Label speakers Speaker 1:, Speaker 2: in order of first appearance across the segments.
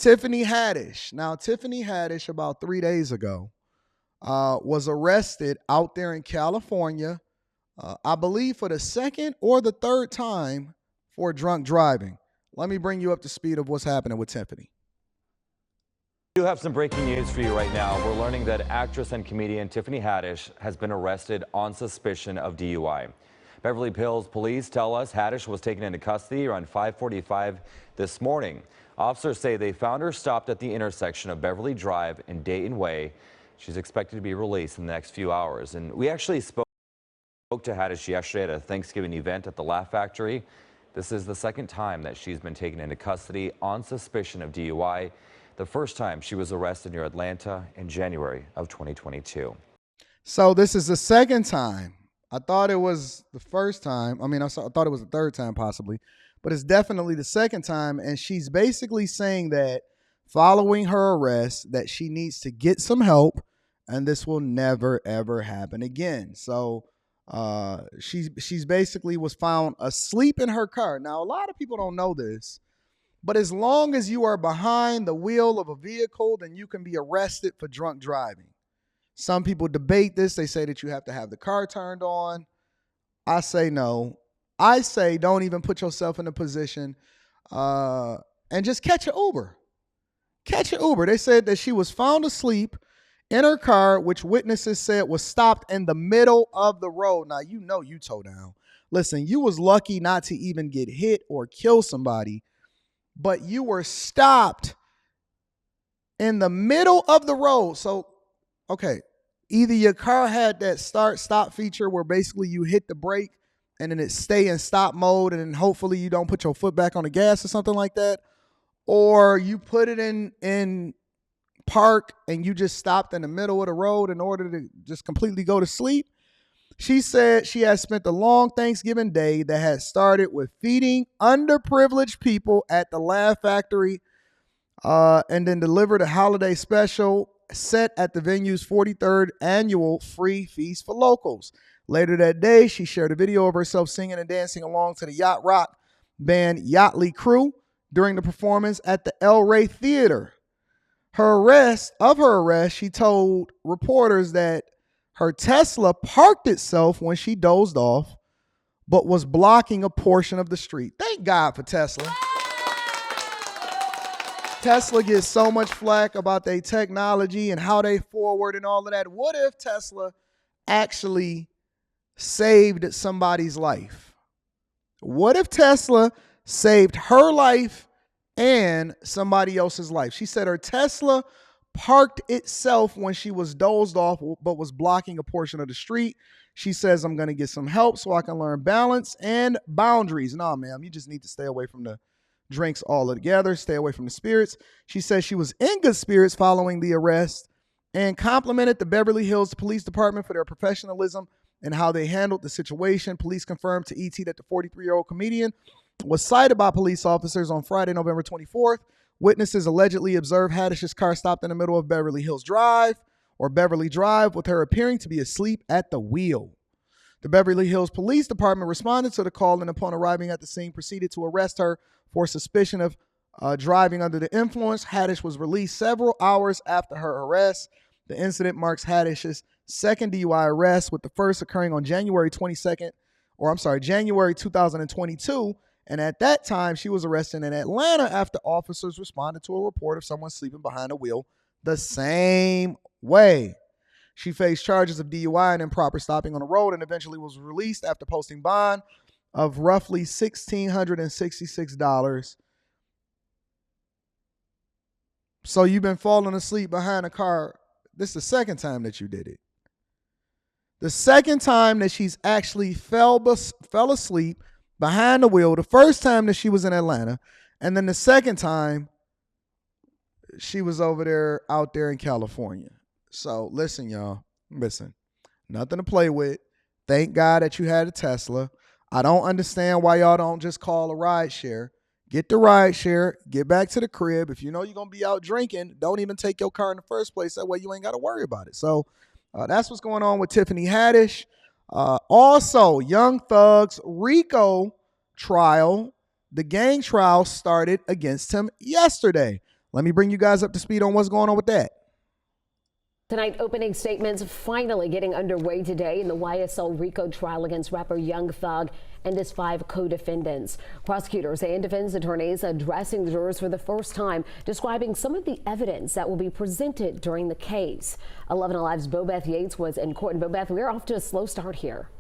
Speaker 1: Tiffany Haddish. Now, Tiffany Haddish, about 3 days ago, was arrested out there in California, I believe for the second or the third time for drunk driving. Let me bring you up to speed of what's happening with Tiffany.
Speaker 2: We do have some breaking news for you right now. We're learning that actress and comedian Tiffany Haddish has been arrested on suspicion of DUI. Beverly Hills police tell us Haddish was taken into custody around 5:45 this morning. Officers say they found her stopped at the intersection of Beverly Drive and Dayton Way. She's expected to be released in the next few hours. And we actually spoke to Haddish yesterday at a Thanksgiving event at the Laugh Factory. This is the second time that she's been taken into custody on suspicion of DUI. The first time she was arrested near Atlanta in January of 2022.
Speaker 1: So this is the second time. I thought it was the first time. I thought it was the third time possibly, but it's definitely the second time. And she's basically saying that following her arrest, that she needs to get some help and this will never, ever happen again. So she's basically was found asleep in her car. Now, a lot of people don't know this, but as long as you are behind the wheel of a vehicle, then you can be arrested for drunk driving. Some people debate this. They say that you have to have the car turned on. I say no. I say don't even put yourself in a position and just catch an Uber. Catch an Uber. They said that she was found asleep in her car, which witnesses said was stopped in the middle of the road. Now, you know you toe down. Listen, you was lucky not to even get hit or kill somebody, but you were stopped in the middle of the road. So, okay, either your car had that start-stop feature where basically you hit the brake and then it stay in stop mode and then hopefully you don't put your foot back on the gas or something like that, or you put it in park and you just stopped in the middle of the road in order to just completely go to sleep. She said she had spent a long Thanksgiving day that had started with feeding underprivileged people at the Laugh Factory and then delivered a holiday special set at the venue's 43rd annual free feast for locals. Later that day, she shared a video of herself singing and dancing along to the yacht rock band Yachtly Crew during the performance at the El Rey Theater. Her arrest, she told reporters that her Tesla parked itself when she dozed off, but was blocking a portion of the street. Thank God for Tesla. Tesla gets so much flack about their technology and how they forward and all of that. What if Tesla actually saved somebody's life? What if Tesla saved her life and somebody else's life? She said her Tesla parked itself when she was dozed off, but was blocking a portion of the street. She says, I'm going to get some help so I can learn balance and boundaries. No, ma'am, you just need to stay away from the drinks altogether. Stay away from the spirits. She says she was in good spirits following the arrest and complimented the Beverly Hills Police Department for their professionalism and how they handled the situation. Police confirmed to ET that the 43-year-old comedian was cited by police officers on Friday, November 24th. Witnesses allegedly observed Haddish's car stopped in the middle of Beverly Drive, with her appearing to be asleep at the wheel. The Beverly Hills Police Department responded to the call and upon arriving at the scene proceeded to arrest her for suspicion of driving under the influence. Haddish was released several hours after her arrest. The incident marks Haddish's second DUI arrest, with the first occurring on January 2022. And at that time, she was arrested in Atlanta after officers responded to a report of someone sleeping behind the wheel the same way. She faced charges of DUI and improper stopping on the road and eventually was released after posting bond of roughly $1,666. So you've been falling asleep behind a car. This is the second time that you did it. The second time that she's actually fell asleep behind the wheel. The first time that she was in Atlanta, and then the second time she was out there in California. So listen, y'all, nothing to play with. Thank God that you had a Tesla. I don't understand why y'all don't just call a ride share. Get the ride share, get back to the crib. If you know you're going to be out drinking, don't even take your car in the first place. That way you ain't got to worry about it. So that's what's going on with Tiffany Haddish. Also, Young Thug's RICO trial, the gang trial started against him yesterday. Let me bring you guys up to speed on what's going on with that.
Speaker 3: Tonight, opening statements finally getting underway today in the YSL RICO trial against rapper Young Thug and his 5 co-defendants. Prosecutors and defense attorneys addressing the jurors for the first time, describing some of the evidence that will be presented during the case. 11 Alive's Bobeth Yates was in court. And Bobeth, we're off to a slow start here.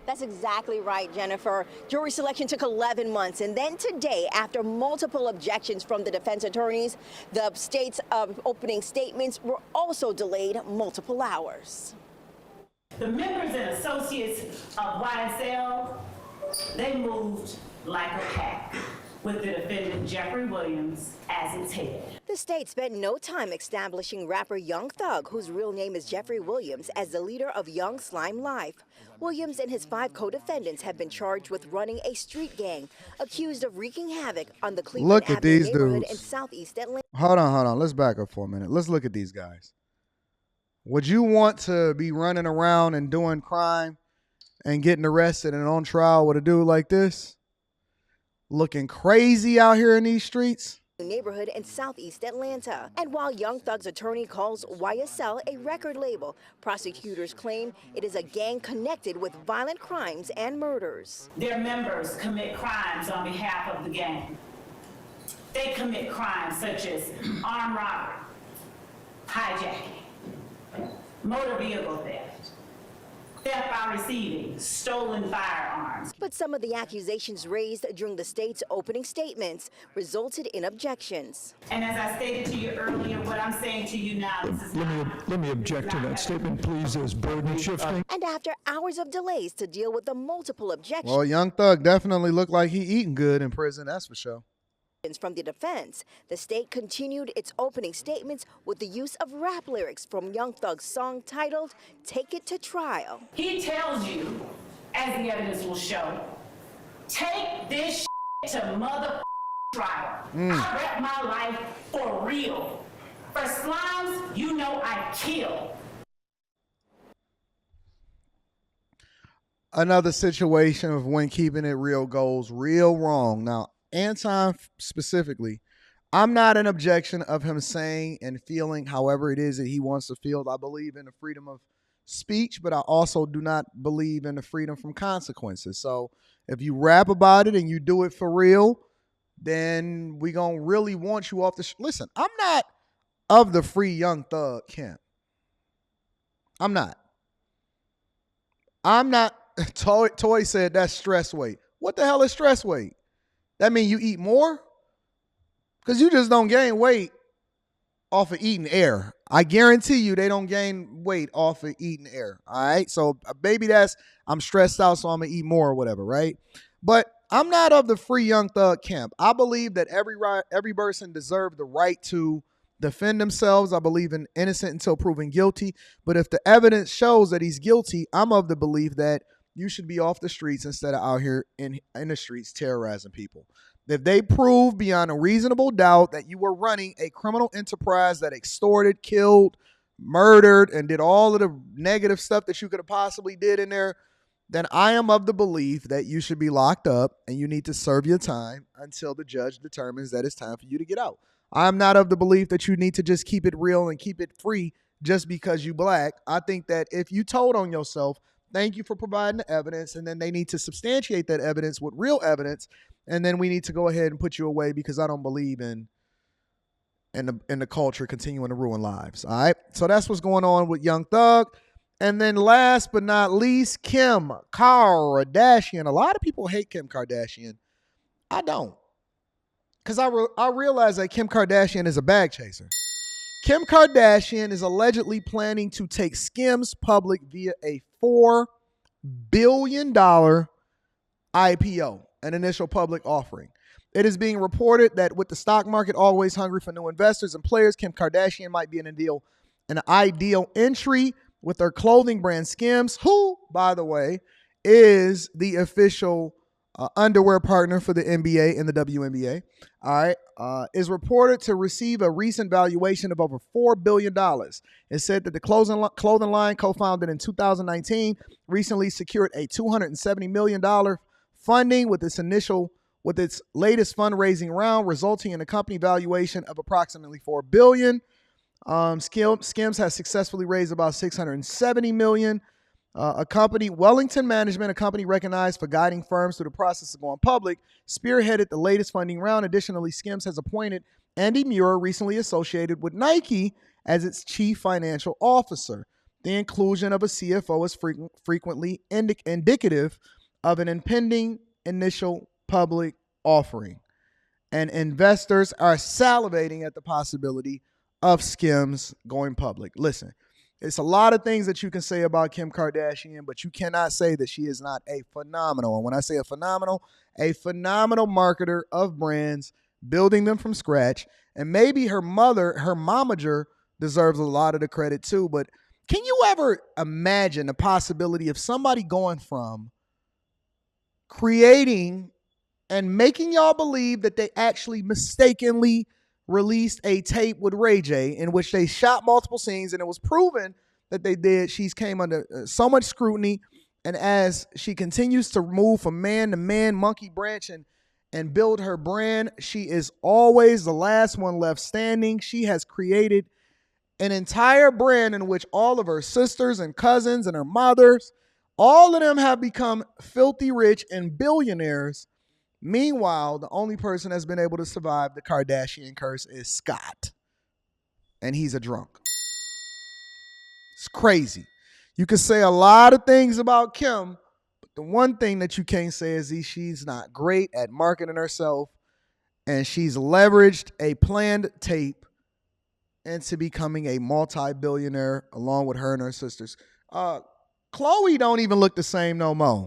Speaker 4: That's exactly right, Jennifer. Jury selection took 11 months. And then today, after multiple objections from the defense attorneys, the state's opening statements were also delayed multiple hours.
Speaker 5: The members and associates of YSL, they moved like a pack, with the defendant Jeffrey Williams as its head.
Speaker 4: The state spent no time establishing rapper Young Thug, whose real name is Jeffrey Williams, as the leader of Young Slime Life. Williams and his 5 co-defendants have been charged with running a street gang, accused of wreaking havoc on the Cleveland Avenue neighborhood in southeast Atlanta.
Speaker 1: Hold on. Let's back up for a minute. Let's look at these guys. Would you want to be running around and doing crime and getting arrested and on trial with a dude like this? Looking crazy out here in these streets?
Speaker 4: Neighborhood in southeast Atlanta. And while Young Thug's attorney calls YSL a record label, prosecutors claim it is a gang connected with violent crimes and murders.
Speaker 5: Their members commit crimes on behalf of the gang. They commit crimes such as armed robbery, hijacking, motor vehicle theft, theft by receiving stolen firearms.
Speaker 4: But some of the accusations raised during the state's opening statements resulted in objections.
Speaker 5: And as I stated to you earlier, what I'm saying to you now, this is
Speaker 6: Let me object to that statement, please. There's burden shifting.
Speaker 4: And after hours of delays to deal with the multiple objections
Speaker 1: Well, Young Thug definitely looked like he eating good in prison, that's for sure.
Speaker 4: from the defense, the state continued its opening statements with the use of rap lyrics from Young Thug's song titled Take It to Trial.
Speaker 5: he tells you, as the evidence will show, take this to mother trial. I rep my life for real. For slimes, you know I kill.
Speaker 1: Another situation of when keeping it real goes real wrong. Now, Anton specifically, I'm not an objection of him saying and feeling however it is that he wants to feel. I believe in the freedom of speech, but I also do not believe in the freedom from consequences. So if you rap about it and you do it for real, then we gonna really want you off the listen, I'm not of the free Young Thug camp. I'm not. Toy said that's stress weight. What the hell is stress weight? That mean you eat more? Because you just don't gain weight off of eating air. I guarantee you they don't gain weight off of eating air. All right? So maybe I'm stressed out, so I'm going to eat more or whatever, right? But I'm not of the free Young Thug camp. I believe that every person deserves the right to defend themselves. I believe in innocent until proven guilty. But if the evidence shows that he's guilty, I'm of the belief that you should be off the streets instead of out here in the streets terrorizing people. If they prove beyond a reasonable doubt that you were running a criminal enterprise that extorted, killed, murdered, and did all of the negative stuff that you could have possibly did in there, then I am of the belief that you should be locked up and you need to serve your time until the judge determines that it's time for you to get out. I'm not of the belief that you need to just keep it real and keep it free just because you black. I think that if you told on yourself, thank you for providing the evidence, and then they need to substantiate that evidence with real evidence, and then we need to go ahead and put you away because I don't believe in the culture continuing to ruin lives. All right, so that's what's going on with Young Thug. And then last but not least, Kim Kardashian. A lot of people hate Kim Kardashian. I don't, because I realize that Kim Kardashian is a bag chaser. Kim Kardashian is allegedly planning to take Skims public via a $4 billion IPO, an initial public offering. It is being reported that with the stock market always hungry for new investors and players, Kim Kardashian might be an ideal entry with her clothing brand Skims, who, by the way, is the official underwear partner for the NBA and the WNBA. All right. Is reported to receive a recent valuation of over $4 billion. It said that the clothing line, co-founded in 2019, recently secured a $270 million funding with its initial with its latest fundraising round, resulting in a company valuation of approximately $4 billion. Skims has successfully raised about $670 million. Wellington Management, a company recognized for guiding firms through the process of going public, spearheaded the latest funding round. Additionally, Skims has appointed Andy Muir, recently associated with Nike, as its chief financial officer. The inclusion of a CFO is frequently indicative of an impending initial public offering, and investors are salivating at the possibility of Skims going public. Listen, it's a lot of things that you can say about Kim Kardashian, but you cannot say that she is not a phenomenal, and when I say a phenomenal marketer of brands, building them from scratch. And maybe her momager, deserves a lot of the credit too. But can you ever imagine the possibility of somebody going from creating and making y'all believe that they actually mistakenly released a tape with Ray J in which they shot multiple scenes, and it was proven that they did. She's came under so much scrutiny, and as she continues to move from man to man, monkey branch, and build her brand, she is always the last one left standing. She has created an entire brand in which all of her sisters and cousins and her mothers, all of them have become filthy rich and billionaires. Meanwhile, the only person that's been able to survive the Kardashian curse is Scott, and he's a drunk. It's crazy. You can say a lot of things about Kim, but the one thing that you can't say is she's not great at marketing herself, and she's leveraged a planned tape into becoming a multi-billionaire along with her and her sisters. Khloe don't even look the same no more.